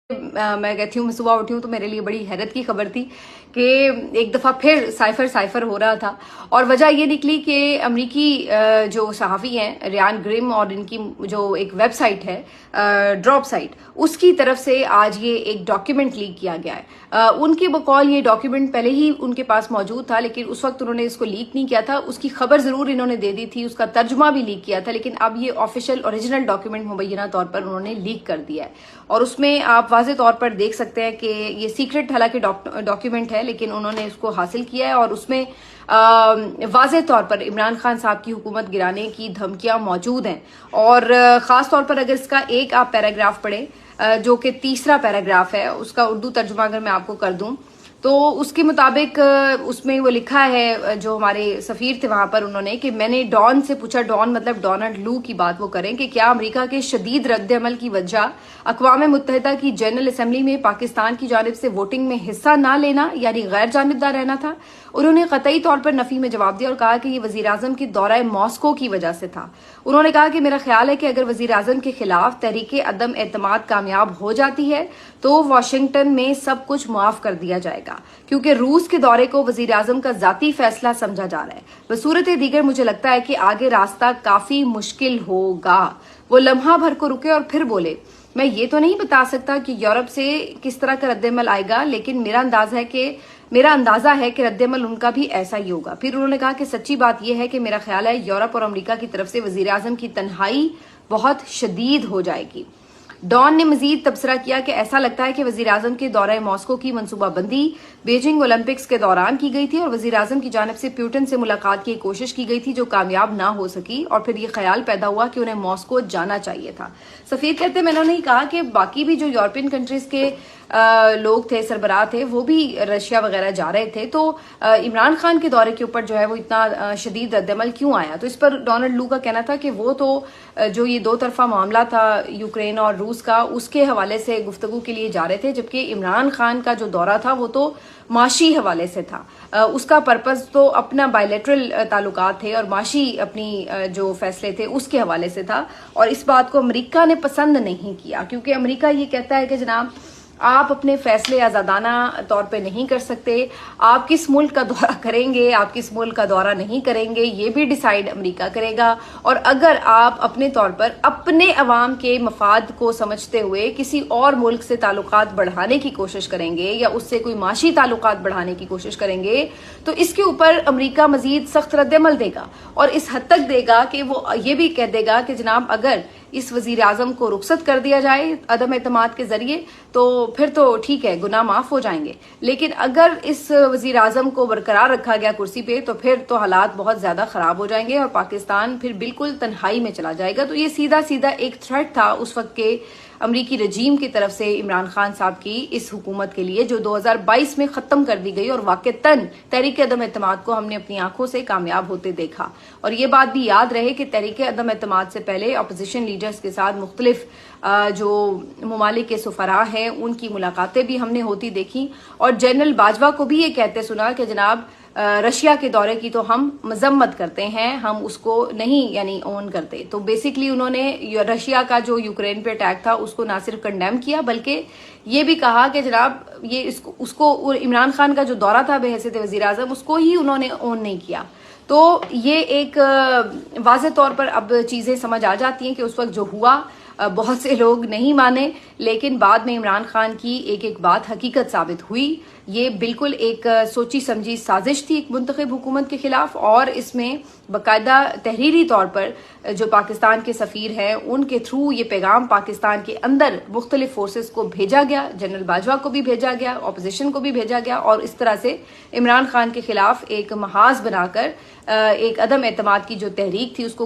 میں کہتی ہوں میں صبح اٹھی ہوں تو میرے لیے بڑی حیرت کی خبر تھی کہ ایک دفعہ پھر سائفر ہو رہا تھا، اور وجہ یہ نکلی کہ امریکی جو صحافی ہیں ریان گرم اور ان کی جو ایک ویب سائٹ ہے ڈراپ سائٹ، اس کی طرف سے آج یہ ایک ڈاکیومنٹ لیک کیا گیا ہے۔ ان کے بقول یہ ڈاکیومنٹ پہلے ہی ان کے پاس موجود تھا، لیکن اس وقت انہوں نے اس کو لیک نہیں کیا تھا۔ اس کی خبر ضرور انہوں نے دے دی تھی، اس کا ترجمہ بھی لیک کیا تھا، لیکن اب یہ آفیشیل اوریجنل ڈاکیومنٹ مبینہ طور پر انہوں نے لیک کر دیا ہے، اور اس میں آپ واضح طور پر دیکھ سکتے ہیں کہ یہ سیکرٹ حالانکہ ڈاکیومنٹ ہے، لیکن انہوں نے اس کو حاصل کیا ہے، اور اس میں واضح طور پر عمران خان صاحب کی حکومت گرانے کی دھمکیاں موجود ہیں۔ اور خاص طور پر اگر اس کا ایک آپ پیراگراف پڑھیں جو کہ تیسرا پیراگراف ہے، اس کا اردو ترجمہ اگر میں آپ کو کر دوں تو اس کے مطابق اس میں وہ لکھا ہے، جو ہمارے سفیر تھے وہاں پر، انہوں نے کہ میں نے ڈان سے پوچھا، ڈان مطلب ڈونلڈ لو کی بات وہ کریں، کہ کیا امریکہ کے شدید رد عمل کی وجہ اقوام متحدہ کی جنرل اسمبلی میں پاکستان کی جانب سے ووٹنگ میں حصہ نہ لینا یعنی غیر جانبدار رہنا تھا؟ انہوں نے قطعی طور پر نفی میں جواب دیا اور کہا کہ یہ وزیر اعظم کی دورہ ماسکو کی وجہ سے تھا۔ انہوں نے کہا کہ میرا خیال ہے کہ اگر وزیر اعظم کے خلاف تحریک عدم اعتماد کامیاب ہو جاتی ہے تو واشنگٹن میں سب کچھ معاف کر دیا جائے گا، کیونکہ روس کے دورے کو وزیر اعظم کا ذاتی فیصلہ سمجھا جا رہا ہے۔ بصورت دیگر مجھے لگتا ہے کہ آگے راستہ کافی مشکل ہوگا۔ وہ لمحہ بھر کو رکے اور پھر بولے، میں یہ تو نہیں بتا سکتا کہ یورپ سے کس طرح کا رد عمل آئے گا، لیکن میرا اندازہ ہے کہ رد عمل ان کا بھی ایسا ہی ہوگا۔ پھر انہوں نے کہا کہ سچی بات یہ ہے کہ میرا خیال ہے یورپ اور امریکہ کی طرف سے وزیر اعظم کی تنہائی بہت شدید ہو جائے گی۔ ڈان نے مزید تبصرہ کیا کہ ایسا لگتا ہے کہ وزیر اعظم کے دورہ ماسکو کی منصوبہ بندی بیجنگ اولمپکس کے دوران کی گئی تھی، اور وزیر اعظم کی جانب سے پیوٹن سے ملاقات کی کوشش کی گئی تھی جو کامیاب نہ ہو سکی، اور پھر یہ خیال پیدا ہوا کہ انہیں ماسکو جانا چاہیے تھا۔ سفیر کہتے ہیں میں نے کہا کہ باقی بھی جو یورپین کنٹریز کے لوگ تھے، سربراہ تھے، وہ بھی رشیا وغیرہ جا رہے تھے، تو عمران خان کے دورے کے اوپر جو ہے وہ اتنا شدید رد عمل کیوں آیا؟ تو اس پر ڈونلڈ لو کا کہنا تھا کہ وہ تو جو یہ دو طرفہ معاملہ تھا یوکرین اور روس کا، اس کے حوالے سے گفتگو کے لیے جا رہے تھے، جبکہ عمران خان کا جو دورہ تھا وہ تو معاشی حوالے سے تھا۔ اس کا پرپز تو اپنا بائیلیٹرل تعلقات تھے اور معاشی اپنی جو فیصلے تھے اس کے حوالے سے تھا، اور اس بات کو امریکہ نے پسند نہیں کیا، کیونکہ امریکہ یہ کہتا ہے کہ جناب آپ اپنے فیصلے آزادانہ طور پہ نہیں کر سکتے، آپ کس ملک کا دورہ کریں گے، آپ کس ملک کا دورہ نہیں کریں گے، یہ بھی ڈیسائیڈ امریکہ کرے گا، اور اگر آپ اپنے طور پر اپنے عوام کے مفاد کو سمجھتے ہوئے کسی اور ملک سے تعلقات بڑھانے کی کوشش کریں گے یا اس سے کوئی معاشی تعلقات بڑھانے کی کوشش کریں گے تو اس کے اوپر امریکہ مزید سخت رد عمل دے گا، اور اس حد تک دے گا کہ وہ یہ بھی کہہ دے گا کہ جناب اگر اس وزیر اعظم کو رخصت کر دیا جائے عدم اعتماد کے ذریعے تو پھر تو ٹھیک ہے، گناہ معاف ہو جائیں گے، لیکن اگر اس وزیر اعظم کو برقرار رکھا گیا کرسی پہ تو پھر تو حالات بہت زیادہ خراب ہو جائیں گے اور پاکستان پھر بالکل تنہائی میں چلا جائے گا۔ تو یہ سیدھا ایک تھریٹ تھا اس وقت کے امریکی رجیم کی طرف سے عمران خان صاحب کی اس حکومت کے لیے، جو 2022 میں ختم کر دی گئی، اور واقعتاً تحریک عدم اعتماد کو ہم نے اپنی آنکھوں سے کامیاب ہوتے دیکھا۔ اور یہ بات بھی یاد رہے کہ تحریک عدم اعتماد سے پہلے اپوزیشن لیڈرز کے ساتھ مختلف جو ممالک کے سفراء ہیں ان کی ملاقاتیں بھی ہم نے ہوتی دیکھی، اور جنرل باجوہ کو بھی یہ کہتے سنا کہ جناب رشیا کے دورے کی تو ہم مذمت کرتے ہیں، ہم اس کو نہیں اون کرتے۔ تو بیسیکلی انہوں نے رشیا کا جو یوکرین پہ اٹیک تھا اس کو نہ صرف کنڈیم کیا بلکہ یہ بھی کہا کہ جناب یہ اس کو عمران خان کا جو دورہ تھا بحیثیت وزیر اعظم اس کو ہی انہوں نے اون نہیں کیا۔ تو یہ ایک واضح طور پر اب چیزیں سمجھ آ جاتی ہیں کہ اس وقت جو ہوا بہت سے لوگ نہیں مانے، لیکن بعد میں عمران خان کی ایک بات حقیقت ثابت ہوئی۔ یہ بالکل ایک سوچی سمجھی سازش تھی ایک منتخب حکومت کے خلاف، اور اس میں باقاعدہ تحریری طور پر جو پاکستان کے سفیر ہیں ان کے تھرو یہ پیغام پاکستان کے اندر مختلف فورسز کو بھیجا گیا، جنرل باجوہ کو بھی بھیجا گیا، اپوزیشن کو بھی بھیجا گیا، اور اس طرح سے عمران خان کے خلاف ایک محاذ بنا کر ایک عدم اعتماد کی جو تحریک تھی اس کو